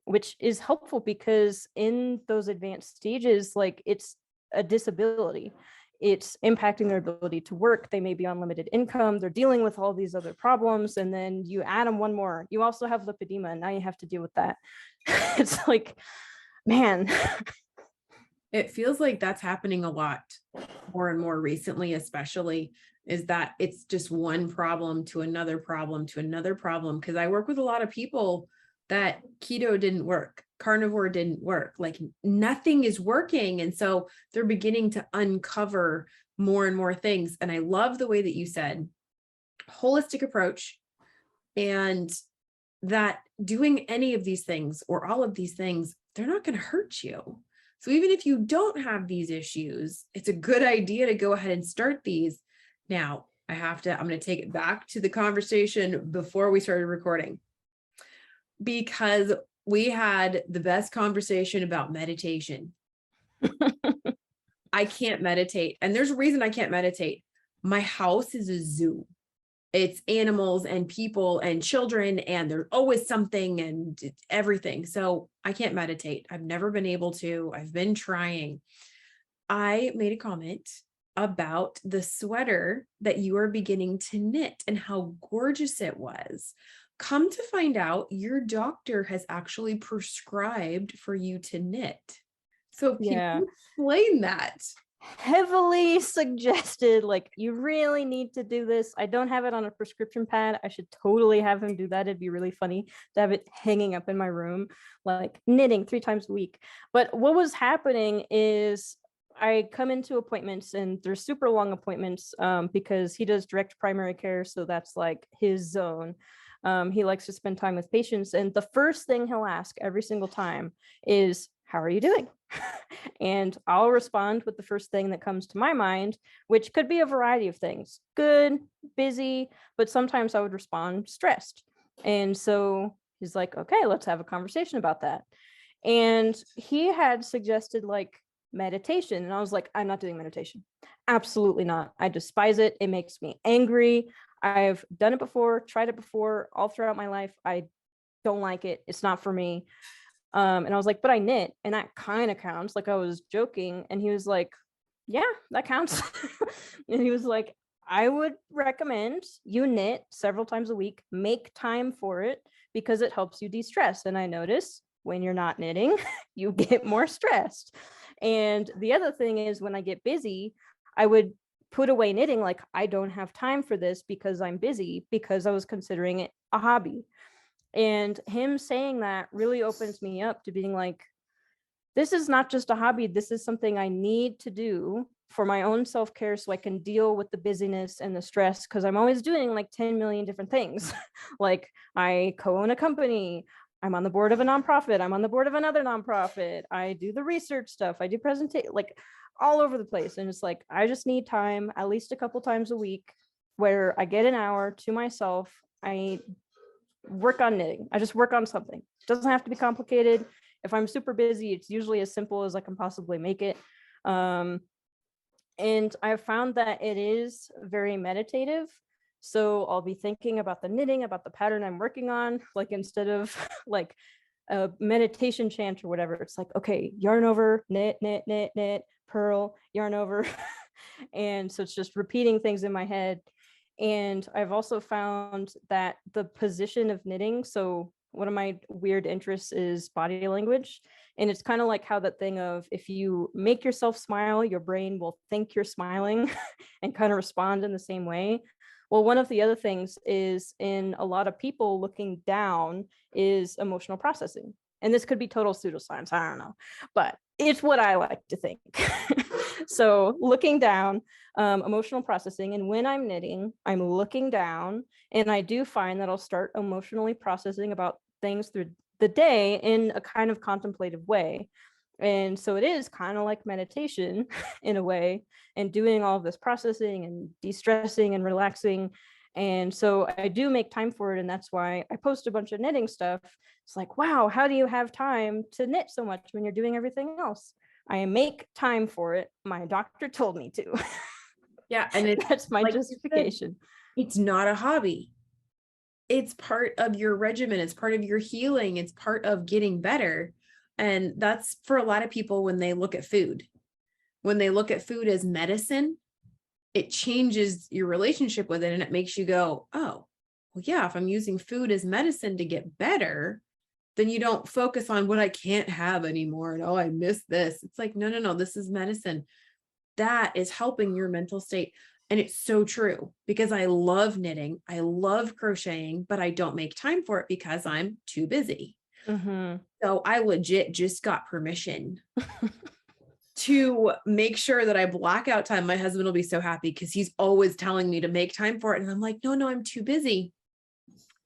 which is helpful because in those advanced stages, like it's a disability. It's impacting their ability to work. They may be on limited income. They're dealing with all these other problems. And then you add them one more. You also have lipedema, and now you have to deal with that. It's like, man. It feels like that's happening a lot more and more recently, especially, is that it's just one problem to another problem to another problem. Because I work with a lot of people that keto didn't work, carnivore didn't work, like nothing is working. And so they're beginning to uncover more and more things. And I love the way that you said holistic approach, and that doing any of these things or all of these things, they're not going to hurt you. So even if you don't have these issues, it's a good idea to go ahead and start these. Now, I'm going to take it back to the conversation before we started recording, because we had the best conversation about meditation. I can't meditate. And there's a reason I can't meditate. My house is a zoo. It's animals and people and children, and there's always something and everything. So I can't meditate. I've never been able to. I've been trying. I made a comment about the sweater that you are beginning to knit and how gorgeous it was. Come to find out, your doctor has actually prescribed for you to knit. So can you explain that? Heavily suggested, like, you really need to do this. I don't have it on a prescription pad. I should totally have him do that. It'd be really funny to have it hanging up in my room, like knitting 3 times a week. But what was happening is I come into appointments, and they're super long appointments, because he does direct primary care. So that's like his zone. He likes to spend time with patients. And the first thing he'll ask every single time is, how are you doing? And I'll respond with the first thing that comes to my mind, which could be a variety of things. Good, busy, but sometimes I would respond stressed. And so he's like, okay, let's have a conversation about that. And he had suggested like meditation. And I was like, I'm not doing meditation. Absolutely not. I despise it. It makes me angry. I've done it before, tried it before, all throughout my life. I don't like it. It's not for me. And I was like, but I knit, and that kind of counts. Like, I was joking. And he was like, yeah, that counts. And he was like, I would recommend you knit several times a week, make time for it, because it helps you de-stress. And I notice when you're not knitting, you get more stressed. And the other thing is, when I get busy, I would put away knitting, like, I don't have time for this because I'm busy, because I was considering it a hobby. And him saying that really opens me up to being like, this is not just a hobby. This is something I need to do for my own self-care so I can deal with the busyness and the stress, because I'm always doing like 10 million different things. Like, I co-own a company, I'm on the board of a nonprofit, I'm on the board of another nonprofit, I do the research stuff, I do presentation, like all over the place. And it's like, I just need time, at least a couple times a week, where I get an hour to myself. I work on knitting. I just work on something. It doesn't have to be complicated. If I'm super busy, it's usually as simple as I can possibly make it. And I've found that it is very meditative. So I'll be thinking about the knitting, about the pattern I'm working on, like, instead of like a meditation chant or whatever, it's like, okay, yarn over, knit, knit, knit, knit, purl, yarn over. And so it's just repeating things in my head. And I've also found that the position of knitting, so one of my weird interests is body language. And it's kind of like how that thing of, if you make yourself smile, your brain will think you're smiling and kind of respond in the same way. Well, one of the other things is, in a lot of people, looking down is emotional processing. And this could be total pseudoscience, I don't know, but it's what I like to think. So looking down, emotional processing. And when I'm knitting, I'm looking down, and I do find that I'll start emotionally processing about things through the day in a kind of contemplative way. And so it is kind of like meditation in a way, and doing all of this processing and de-stressing and relaxing. And so I do make time for it. And that's why I post a bunch of knitting stuff. It's like, wow, how do you have time to knit so much when you're doing everything else? I make time for it. My doctor told me to. Yeah. And That's my like you said, justification. it's not a hobby. It's part of your regimen. It's part of your healing. It's part of getting better. And that's for a lot of people when they look at food. When they look at food as medicine, it changes your relationship with it, and it makes you go, oh, well, yeah, if I'm using food as medicine to get better, then you don't focus on what I can't have anymore. And, oh, I miss this. It's like, no, this is medicine. That is helping your mental state. And it's so true, because I love knitting, I love crocheting, but I don't make time for it because I'm too busy. Mm-hmm. So I legit just got permission to make sure that I block out time. My husband will be so happy, because he's always telling me to make time for it. And I'm like, no, I'm too busy.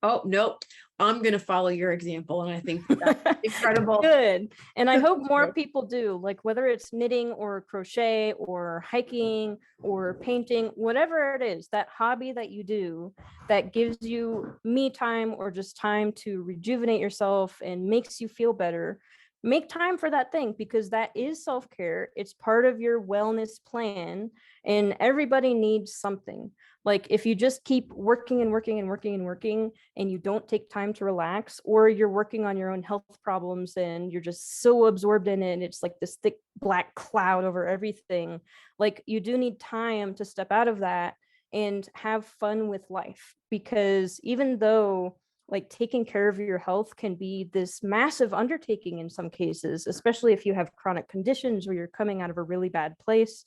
Oh, nope. I'm going to follow your example. And I think that's incredible. Good. And I hope more people do, like, whether it's knitting or crochet or hiking or painting, whatever it is, that hobby that you do that gives you me time, or just time to rejuvenate yourself and makes you feel better, make time for that thing, because that is self-care. It's part of your wellness plan, and everybody needs something. Like, if you just keep working and working and working and working, and you don't take time to relax, or you're working on your own health problems and you're just so absorbed in it, and it's like this thick black cloud over everything, like, you do need time to step out of that and have fun with life. Because even though, like, taking care of your health can be this massive undertaking in some cases, especially if you have chronic conditions or you're coming out of a really bad place,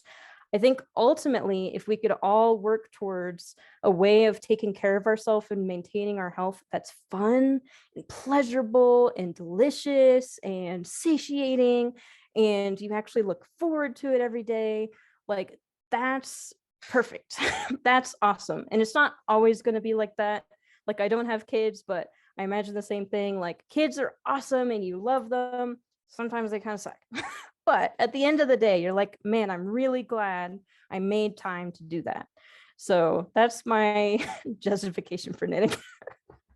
I think ultimately, if we could all work towards a way of taking care of ourselves and maintaining our health that's fun and pleasurable and delicious and satiating, and you actually look forward to it every day, like, that's perfect. That's awesome. And it's not always going to be like that. Like, I don't have kids, but I imagine the same thing. Like, kids are awesome and you love them. Sometimes they kind of suck. But at the end of the day, you're like, man, I'm really glad I made time to do that. So that's my justification for knitting.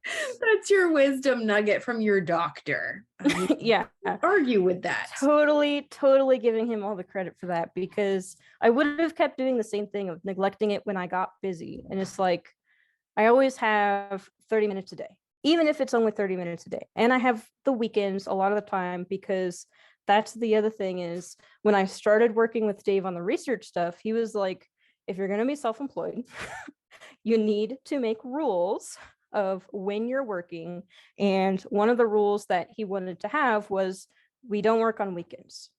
That's your wisdom nugget from your doctor. I mean, Yeah. argue with that. Totally giving him all the credit for that, because I would have kept doing the same thing of neglecting it when I got busy. And it's like, I always have 30 minutes a day, even if it's only 30 minutes a day. And I have the weekends a lot of the time, because that's the other thing is, when I started working with Dave on the research stuff, he was like, if you're going to be self-employed, you need to make rules of when you're working. And one of the rules that he wanted to have was we don't work on weekends.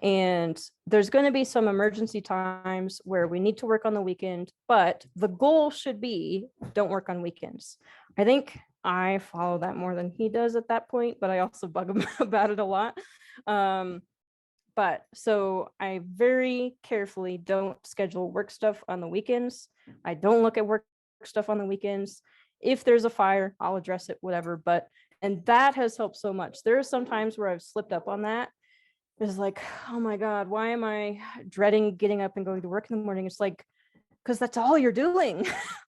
And there's going to be some emergency times where we need to work on the weekend, but the goal should be don't work on weekends. I think I follow that more than he does at that point, but I also bug him about it a lot. But so I very carefully don't schedule work stuff on the weekends. I don't look at work stuff on the weekends. If there's a fire, I'll address it, whatever. And that has helped so much. There are some times where I've slipped up on that. It's like, oh my God, why am I dreading getting up and going to work in the morning? It's like, because that's all you're doing.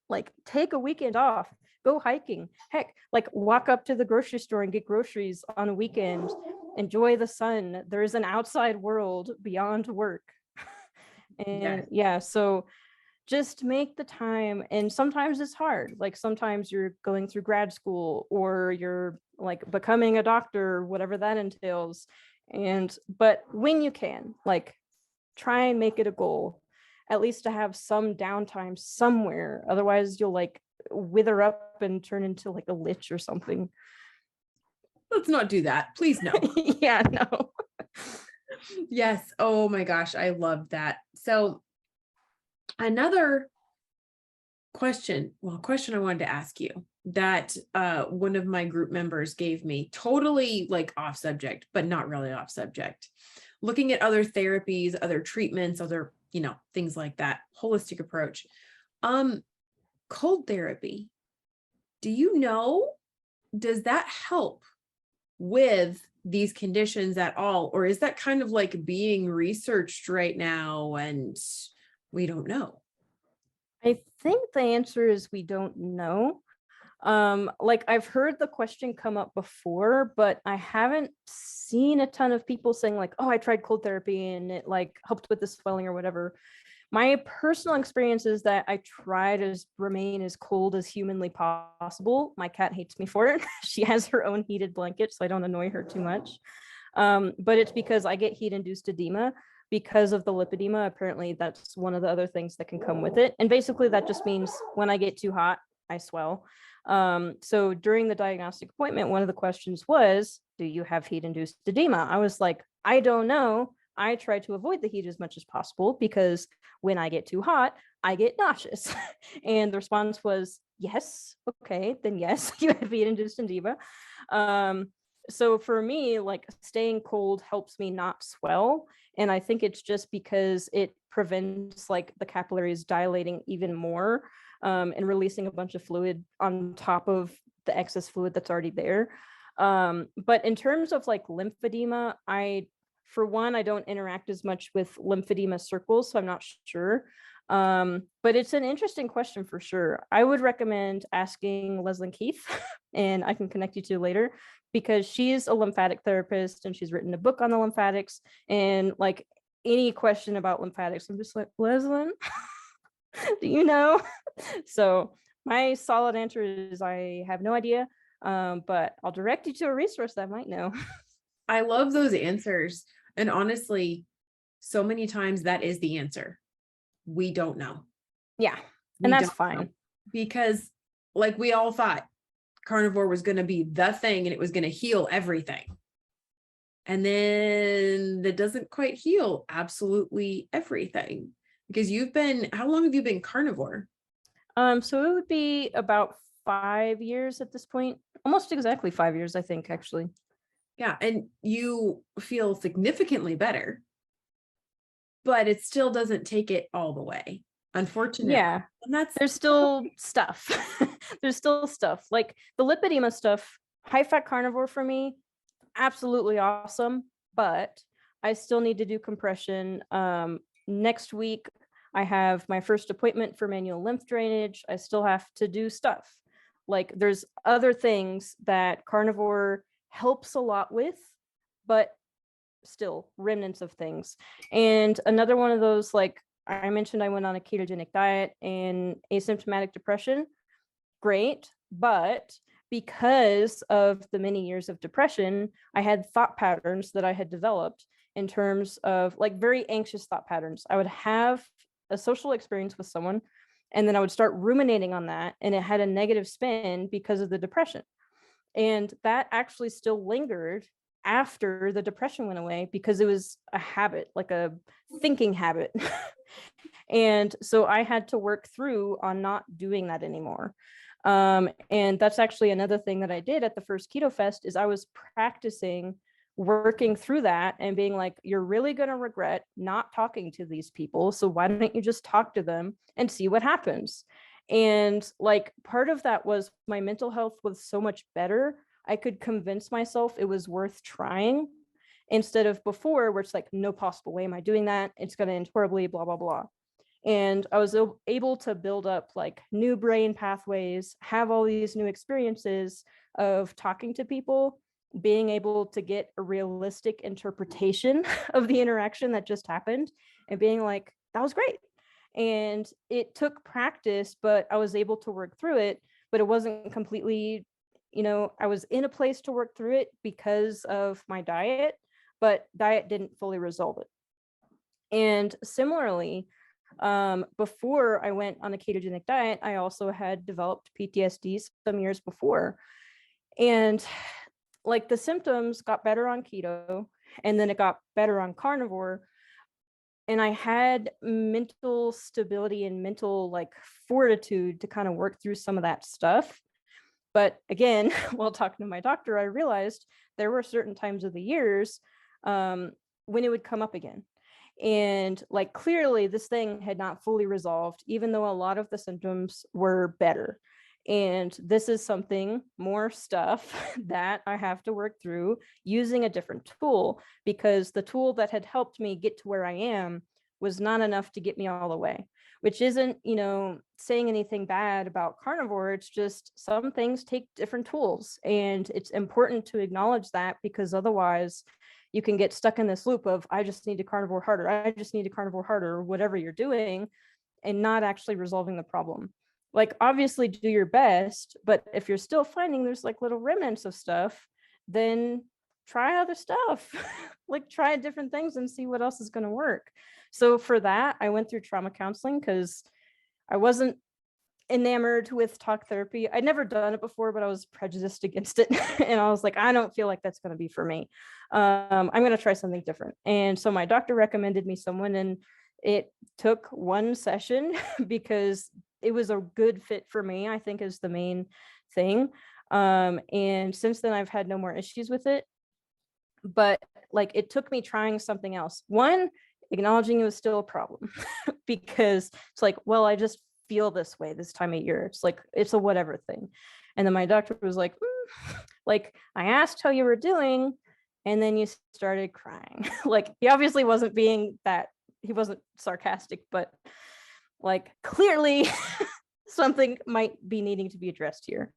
Like, take a weekend off, go hiking. Heck, like walk up to the grocery store and get groceries on a weekend. Enjoy the sun. There is an outside world beyond work. And yeah, so just make the time. And sometimes it's hard. Like sometimes you're going through grad school or you're like becoming a doctor, whatever that entails. But when you can, like, try and make it a goal, at least to have some downtime somewhere. Otherwise you'll like wither up and turn into like a lich or something. Let's not do that. Please no. Yeah, no. Yes. Oh my gosh. I love that. So another question I wanted to ask you that one of my group members gave me, totally like off subject, but not really off subject. Looking at other therapies, other treatments, other, things like that, holistic approach. Cold therapy. Does that help with these conditions at all? Or is that kind of like being researched right now and we don't know? I think the answer is we don't know. Like I've heard the question come up before, but I haven't seen a ton of people saying like, oh, I tried cold therapy and it like helped with the swelling or whatever. My personal experience is that I try to remain as cold as humanly possible. My cat hates me for it. She has her own heated blanket, so I don't annoy her too much. But it's because I get heat-induced edema because of the lipedema. Apparently, that's one of the other things that can come with it. And basically, that just means when I get too hot, I swell. So during the diagnostic appointment, one of the questions was, do you have heat-induced edema? I was like, I don't know. I try to avoid the heat as much as possible because when I get too hot, I get nauseous. And the response was, yes, okay, then yes, you have heat-induced edema. So for me, like staying cold helps me not swell. And I think it's just because it prevents like the capillaries dilating even more and releasing a bunch of fluid on top of the excess fluid that's already there. But in terms of like lymphedema, for one, I don't interact as much with lymphedema circles, so I'm not sure. But it's an interesting question for sure. I would recommend asking Leslie Keith, and I can connect you to later, because she's a lymphatic therapist and she's written a book on the lymphatics. And like any question about lymphatics, I'm just like, Leslie, do you know? So my solid answer is I have no idea, but I'll direct you to a resource that might know. I love those answers. And honestly, so many times that is the answer. We don't know. Yeah. And that's fine. Because like we all thought carnivore was going to be the thing and it was going to heal everything. And then that doesn't quite heal absolutely everything. Because how long have you been carnivore? So it would be about 5 years at this point. Almost exactly 5 years, I think, actually. Yeah, and you feel significantly better, but it still doesn't take it all the way, unfortunately. Yeah, and there's still stuff. There's still stuff like the lipedema stuff. High fat carnivore for me, absolutely awesome, but I still need to do compression. Next week, I have my first appointment for manual lymph drainage. I still have to do stuff. Like there's other things that carnivore helps a lot with, but still remnants of things. And another one of those, like I mentioned, I went on a ketogenic diet and asymptomatic depression. Great. But because of the many years of depression, I had thought patterns that I had developed in terms of like very anxious thought patterns. I would have a social experience with someone. And then I would start ruminating on that, and it had a negative spin because of the depression. And that actually still lingered after the depression went away because it was a habit, like a thinking habit. And so I had to work through on not doing that anymore. And that's actually another thing that I did at the first Keto Fest is I was practicing working through that and being like, you're really going to regret not talking to these people. So why don't you just talk to them and see what happens? And like part of that was my mental health was so much better. I could convince myself it was worth trying instead of before where it's like, no possible way am I doing that. It's going to end horribly, blah, blah, blah. And I was able to build up like new brain pathways, have all these new experiences of talking to people, being able to get a realistic interpretation of the interaction that just happened and being like, that was great. And it took practice, but I was able to work through it, but it wasn't completely, I was in a place to work through it because of my diet, but diet didn't fully resolve it. And similarly, before I went on a ketogenic diet, I also had developed PTSD some years before. And like the symptoms got better on keto, and then it got better on carnivore. And I had mental stability and mental like fortitude to kind of work through some of that stuff. But again, while talking to my doctor, I realized there were certain times of the years when it would come up again. And like clearly this thing had not fully resolved, even though a lot of the symptoms were better. And this is something, more stuff that I have to work through using a different tool, because the tool that had helped me get to where I am was not enough to get me all the way, which isn't, saying anything bad about carnivore. It's just some things take different tools. And it's important to acknowledge that, because otherwise you can get stuck in this loop of, I just need to carnivore harder. I just need to carnivore harder, or whatever you're doing, and not actually resolving the problem. Like obviously do your best, but if you're still finding there's like little remnants of stuff, then try other stuff. Like try different things and see what else is going to work. So for that, I went through trauma counseling because I wasn't enamored with talk therapy. I'd never done it before, but I was prejudiced against it. And I was like, I don't feel like that's going to be for me. I'm going to try something different. And so my doctor recommended me someone, and it took one session because it was a good fit for me, I think, is the main thing. And since then I've had no more issues with it. But like it took me trying something else. One, acknowledging it was still a problem because it's like, well, I just feel this way this time of year. It's like, it's a whatever thing. And then my doctor was like, like, I asked how you were doing, and then you started crying. Like he obviously wasn't being that, he wasn't sarcastic, but like clearly something might be needing to be addressed here.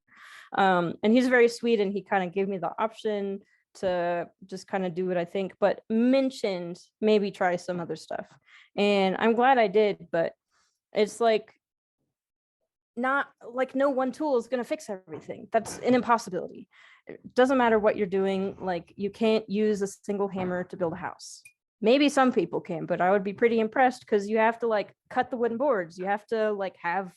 And he's very sweet, and he kind of gave me the option to just kind of do what I think, but mentioned maybe try some other stuff. And I'm glad I did, but it's like, not like no one tool is going to fix everything. That's an impossibility. It doesn't matter what you're doing. Like you can't use a single hammer to build a house. Maybe some people can, but I would be pretty impressed because you have to like cut the wooden boards. You have to like have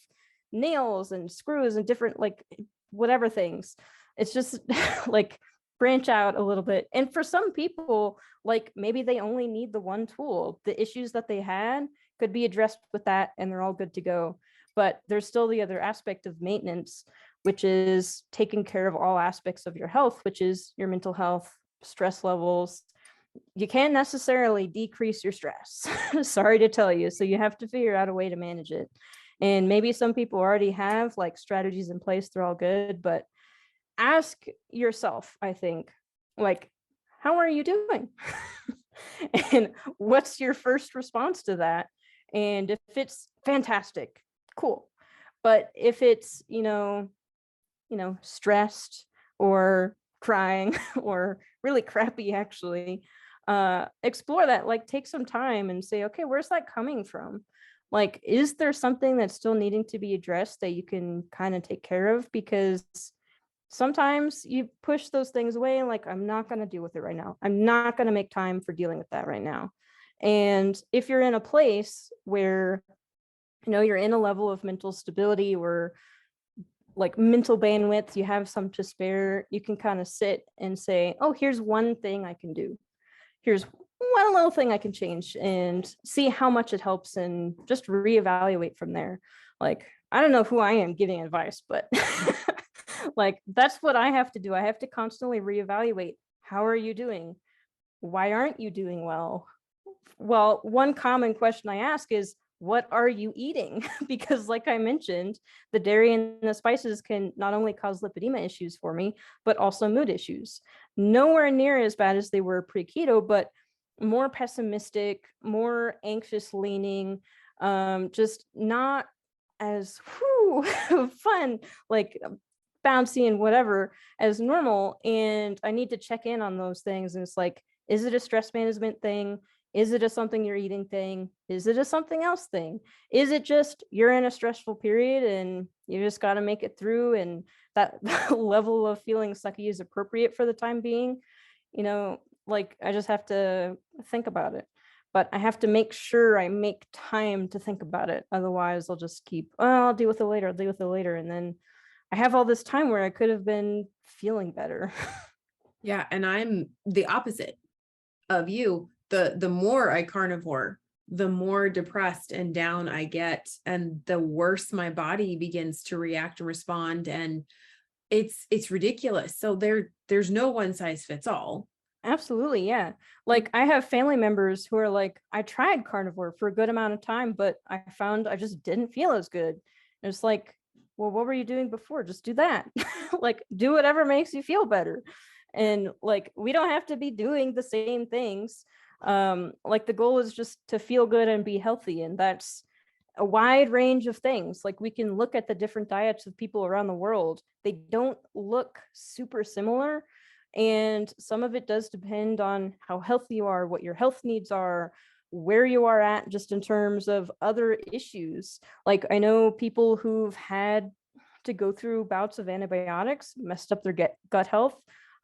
nails and screws and different like whatever things. It's just like branch out a little bit. And for some people, like maybe they only need the one tool. The issues that they had could be addressed with that and they're all good to go. But there's still the other aspect of maintenance, which is taking care of all aspects of your health, which is your mental health, stress levels. You can't necessarily decrease your stress. Sorry to tell you. So you have to figure out a way to manage it. And maybe some people already have like strategies in place. They're all good, but ask yourself, I think, like, how are you doing? And what's your first response to that? And if it's fantastic, cool. But if it's, stressed or crying or really crappy, actually, explore that, like take some time and say, okay, where's that coming from? Like, is there something that's still needing to be addressed that you can kind of take care of? Because sometimes you push those things away and like, I'm not going to deal with it right now. I'm not going to make time for dealing with that right now. And if you're in a place where you're in a level of mental stability or like mental bandwidth, you have some to spare, you can kind of sit and say, oh, here's one thing I can do. Here's one little thing I can change, and see how much it helps, and just reevaluate from there. Like, I don't know who I am giving advice, but like, that's what I have to do. I have to constantly reevaluate. How are you doing? Why aren't you doing well? Well, one common question I ask is, what are you eating? Because like I mentioned, the dairy and the spices can not only cause lipidema issues for me, but also mood issues. Nowhere near as bad as they were pre-keto, but more pessimistic, more anxious leaning, just not as fun, like bouncy and whatever as normal. And I need to check in on those things. And it's like, is it a stress management thing? Is it a something you're eating thing? Is it a something else thing? Is it just you're in a stressful period and you just got to make it through, and that level of feeling sucky is appropriate for the time being? Like, I just have to think about it. But I have to make sure I make time to think about it. Otherwise, I'll just keep, oh, I'll deal with it later. I'll deal with it later. And then I have all this time where I could have been feeling better. Yeah. And I'm the opposite of you. The more I carnivore, the more depressed and down I get, and the worse my body begins to react and respond. And it's ridiculous. So there's no one size fits all. Absolutely, yeah. Like, I have family members who are like, I tried carnivore for a good amount of time, but I found I just didn't feel as good. And it's like, well, what were you doing before? Just do that. Like, do whatever makes you feel better. And like, we don't have to be doing the same things. Like, the goal is just to feel good and be healthy, and that's a wide range of things. Like, we can look at the different diets of people around the world. They don't look super similar, and some of it does depend on how healthy you are, what your health needs are, where you are at just in terms of other issues. Like, I know people who've had to go through bouts of antibiotics, messed up their gut health.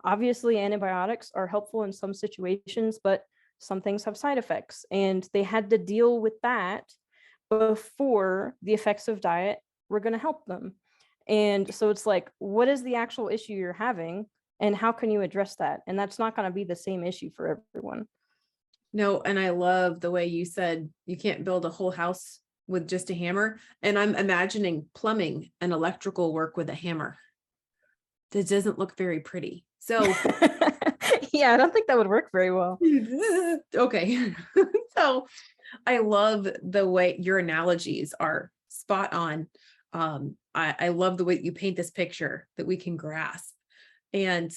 Obviously, antibiotics are helpful in some situations, but some things have side effects, and they had to deal with that before the effects of diet were going to help them. And so it's like, what is the actual issue you're having, and how can you address that? And that's not going to be the same issue for everyone. No, and I love the way you said you can't build a whole house with just a hammer. And I'm imagining plumbing and electrical work with a hammer. That doesn't look very pretty. So yeah, I don't think that would work very well. okay. So I love the way your analogies are spot on. I love the way you paint this picture that we can grasp. And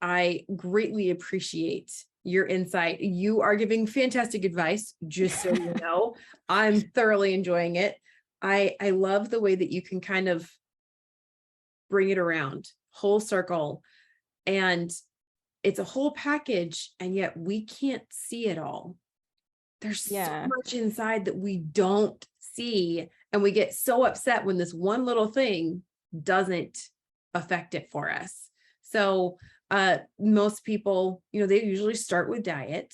I greatly appreciate your insight. You are giving fantastic advice, just so you know. I'm thoroughly enjoying it. I love the way that you can kind of bring it around, whole circle, and it's a whole package, and yet we can't see it all. There's so much inside that we don't see, and we get so upset when this one little thing doesn't affect it for us. So most people, they usually start with diet.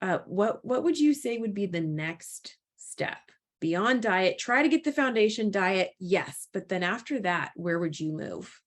What would you say would be the next step beyond diet? Try to get the foundation diet, yes, but then after that, where would you move?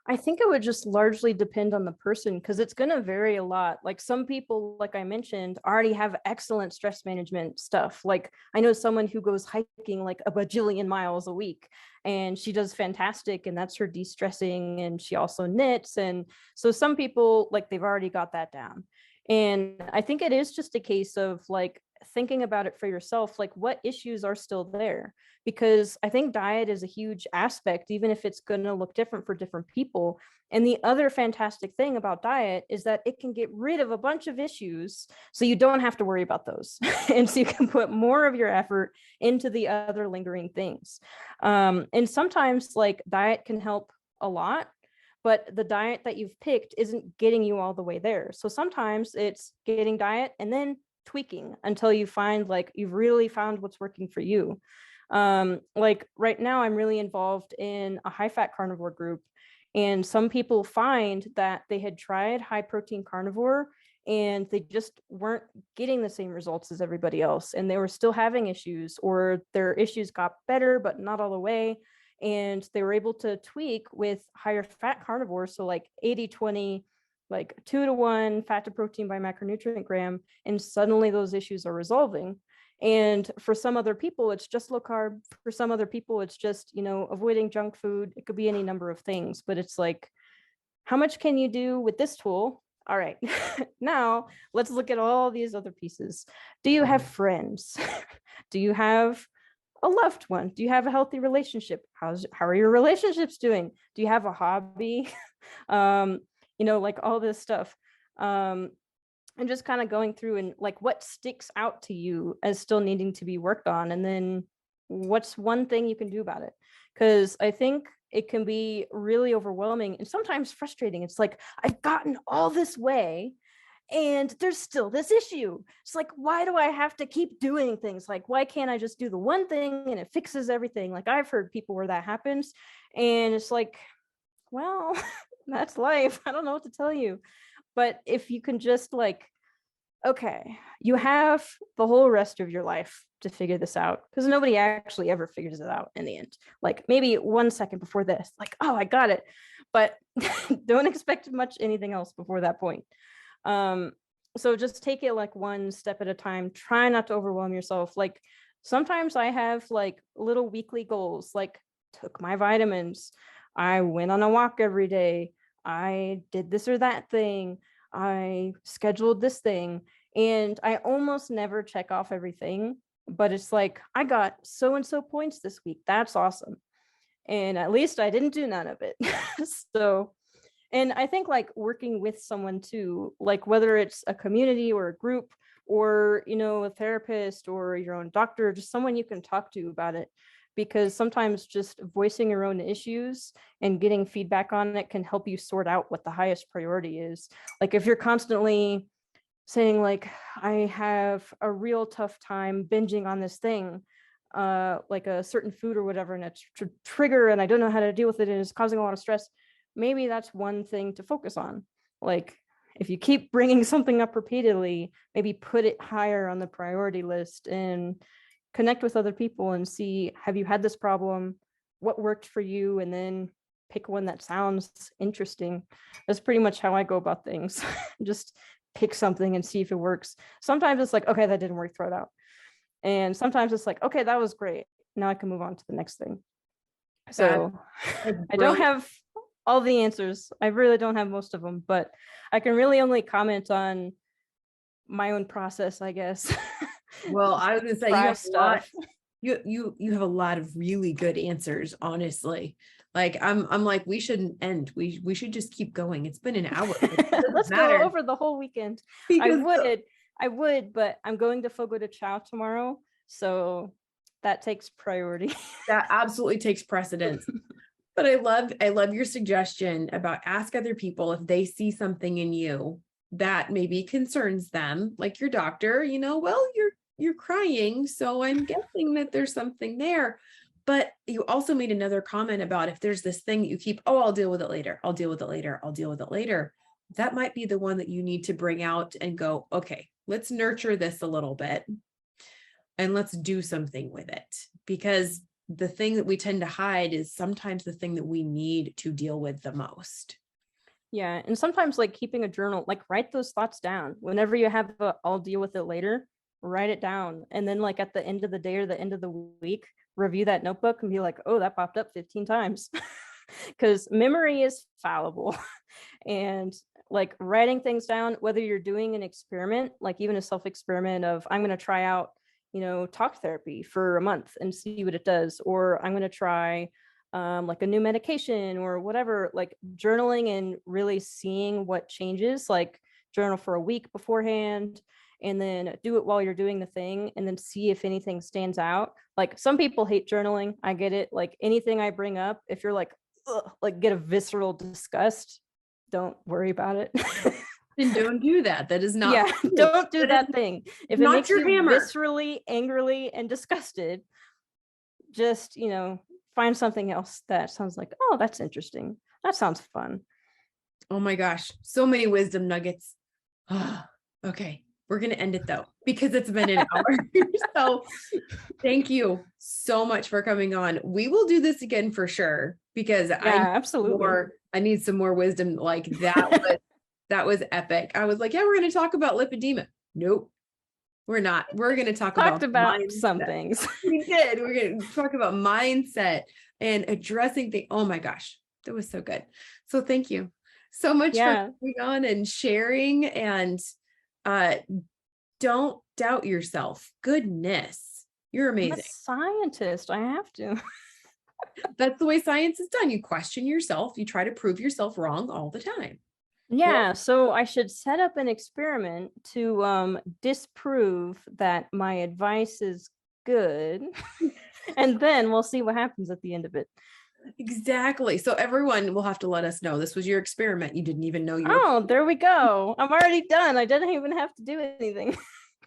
I think it would just largely depend on the person, because it's going to vary a lot. Like, some people, like I mentioned, already have excellent stress management stuff. Like, I know someone who goes hiking like a bajillion miles a week, and she does fantastic, and that's her de-stressing, and she also knits. And so some people, like, they've already got that down. And I think it is just a case of like thinking about it for yourself, like what issues are still there. Because I think diet is a huge aspect, even if it's going to look different for different people. And the other fantastic thing about diet is that it can get rid of a bunch of issues, so you don't have to worry about those. And so you can put more of your effort into the other lingering things. And sometimes like diet can help a lot, but the diet that you've picked isn't getting you all the way there. So sometimes it's getting diet and then tweaking until you find like you've really found what's working for you. Like right now, I'm really involved in a high fat carnivore group, And some people find that they had tried high protein carnivore and they just weren't getting the same results as everybody else. And they were still having issues, or their issues got better, but not all the way. And they were able to tweak with higher fat carnivores. So like 80-20, like 2-to-1 fat to protein by macronutrient gram. And suddenly those issues are resolving. And for some other people, it's just low carb. For some other people, it's just, avoiding junk food. It could be any number of things, but it's like, how much can you do with this tool? All right, now let's look at all these other pieces. Do you have friends? Do you have a loved one? Do you have a healthy relationship? How are your relationships doing? Do you have a hobby? Like all this stuff. And just kind of going through and like what sticks out to you as still needing to be worked on, and then what's one thing you can do about it. Because I think it can be really overwhelming and sometimes frustrating. It's like, I've gotten all this way and there's still this issue. It's like, why do I have to keep doing things? Like, why can't I just do the one thing and it fixes everything? Like, I've heard people where that happens, and it's like, well, that's life. I don't know what to tell you. But if you can just like, okay, you have the whole rest of your life to figure this out, because nobody actually ever figures it out in the end. Like maybe 1 second before this, like, oh, I got it. But don't expect much anything else before that point. So just take it like one step at a time. Try not to overwhelm yourself. Like sometimes I have like little weekly goals, like took my vitamins, I went on a walk every day, I did this or that thing, I scheduled this thing, and I almost never check off everything, but it's like, I got so-and-so points this week. That's awesome. And at least I didn't do none of it. So, and I think like working with someone too, like whether it's a community or a group or, a therapist or your own doctor, just someone you can talk to about it. Because sometimes just voicing your own issues and getting feedback on it can help you sort out what the highest priority is. Like if you're constantly saying like, I have a real tough time binging on this thing, like a certain food or whatever, and it's trigger and I don't know how to deal with it and it's causing a lot of stress, maybe that's one thing to focus on. Like if you keep bringing something up repeatedly, maybe put it higher on the priority list and connect with other people and see, have you had this problem? What worked for you? And then pick one that sounds interesting. That's pretty much how I go about things. Just pick something and see if it works. Sometimes it's like, okay, that didn't work, throw it out. And sometimes it's like, okay, that was great. Now I can move on to the next thing. So I don't have all the answers. I really don't have most of them, but I can really only comment on my own process, I guess. Well, I was gonna say you have a lot of really good answers, honestly. Like I'm like, we shouldn't end. We should just keep going. It's been an hour. Let's go over the whole weekend. I would, but I'm going to Fogo de Chao tomorrow, so that takes priority. That absolutely takes precedence. But I love your suggestion about ask other people if they see something in you that maybe concerns them, like your doctor, well, you're crying, so I'm guessing that there's something there. But you also made another comment about if there's this thing that you keep, oh, I'll deal with it later. I'll deal with it later. I'll deal with it later. That might be the one that you need to bring out and go, okay, let's nurture this a little bit and let's do something with it. Because the thing that we tend to hide is sometimes the thing that we need to deal with the most. Yeah. And sometimes like keeping a journal, like write those thoughts down. Whenever you have I'll deal with it later, write it down. And then like at the end of the day or the end of the week, review that notebook and be like, oh, that popped up 15 times. Because memory is fallible. And like writing things down, whether you're doing an experiment, like even a self-experiment of I'm going to try out, talk therapy for a month and see what it does, or I'm going to try like a new medication or whatever, like journaling and really seeing what changes, like journal for a week beforehand and then do it while you're doing the thing and then see if anything stands out. Like some people hate journaling. I get it. Like anything I bring up, if you're like, ugh, like get a visceral disgust, don't worry about it. Then don't do that. That is not. Yeah, don't do that thing. If it makes you hammer. Viscerally, angrily, and disgusted, just, find something else that sounds like, oh, that's interesting. That sounds fun. Oh my gosh, so many wisdom nuggets. Okay, we're going to end it though, because it's been an hour. So thank you so much for coming on. We will do this again for sure, because Absolutely. I need some more wisdom. Like that was epic. I was like, yeah, we're going to talk about lipidemia. Nope, we're not. We're going to talk Talked about mindset. some things. We did. We're going to talk about mindset and addressing things. Oh my gosh, that was so good. So thank you so much for coming on and sharing, and don't doubt yourself. Goodness, you're amazing. I'm a scientist. I have to. That's the way science is done. You question yourself. You try to prove yourself wrong all the time. Yeah, Well, so I should set up an experiment to disprove that my advice is good. And then we'll see what happens at the end of it. exactly. So everyone will have to let us know this was your experiment. You didn't even know you were. Oh, there we go. I'm already done. I didn't even have to do anything.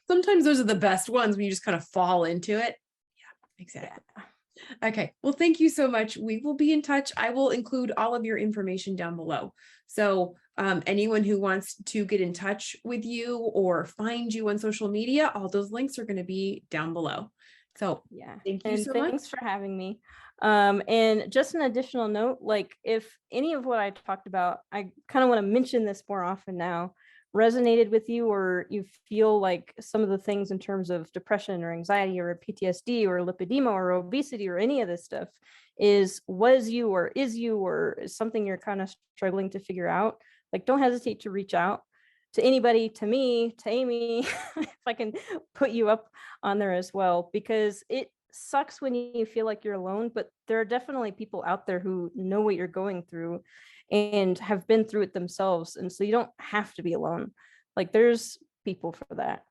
Sometimes those are the best ones when you just kind of fall into it. Yeah, exactly. Yeah. Okay. Well, thank you so much. We will be in touch. I will include all of your information down below. So anyone who wants to get in touch with you or find you on social media, all those links are going to be down below. So yeah, thank you so much. Thanks for having me. And just an additional note, like if any of what I talked about, I kind of want to mention this more often now, resonated with you, or you feel like some of the things in terms of depression or anxiety or PTSD or lipidemia or obesity or any of this stuff was you or is you or is something you're kind of struggling to figure out, like don't hesitate to reach out to anybody, to me, to Amy, if I can put you up on there as well, because it sucks when you feel like you're alone, but there are definitely people out there who know what you're going through and have been through it themselves. And so you don't have to be alone. Like there's people for that.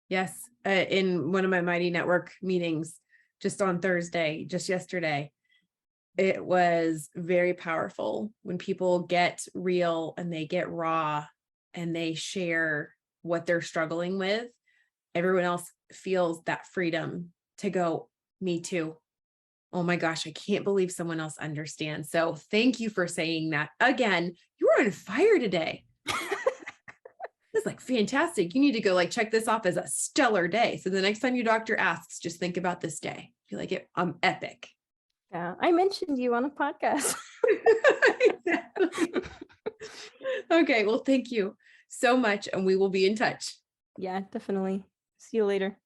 Yes. In one of my Mighty Network meetings, just on Thursday, just yesterday, it was very powerful when people get real and they get raw and they share what they're struggling with. Everyone else feels that freedom to go, me too. Oh my gosh, I can't believe someone else understands. So thank you for saying that. Again, you were on fire today. It's like fantastic. You need to go like check this off as a stellar day. So the next time your doctor asks, just think about this day. Feel like it, I'm epic. Yeah, I mentioned you on a podcast. Exactly. Okay, well, thank you so much, and we will be in touch. Yeah, definitely. See you later.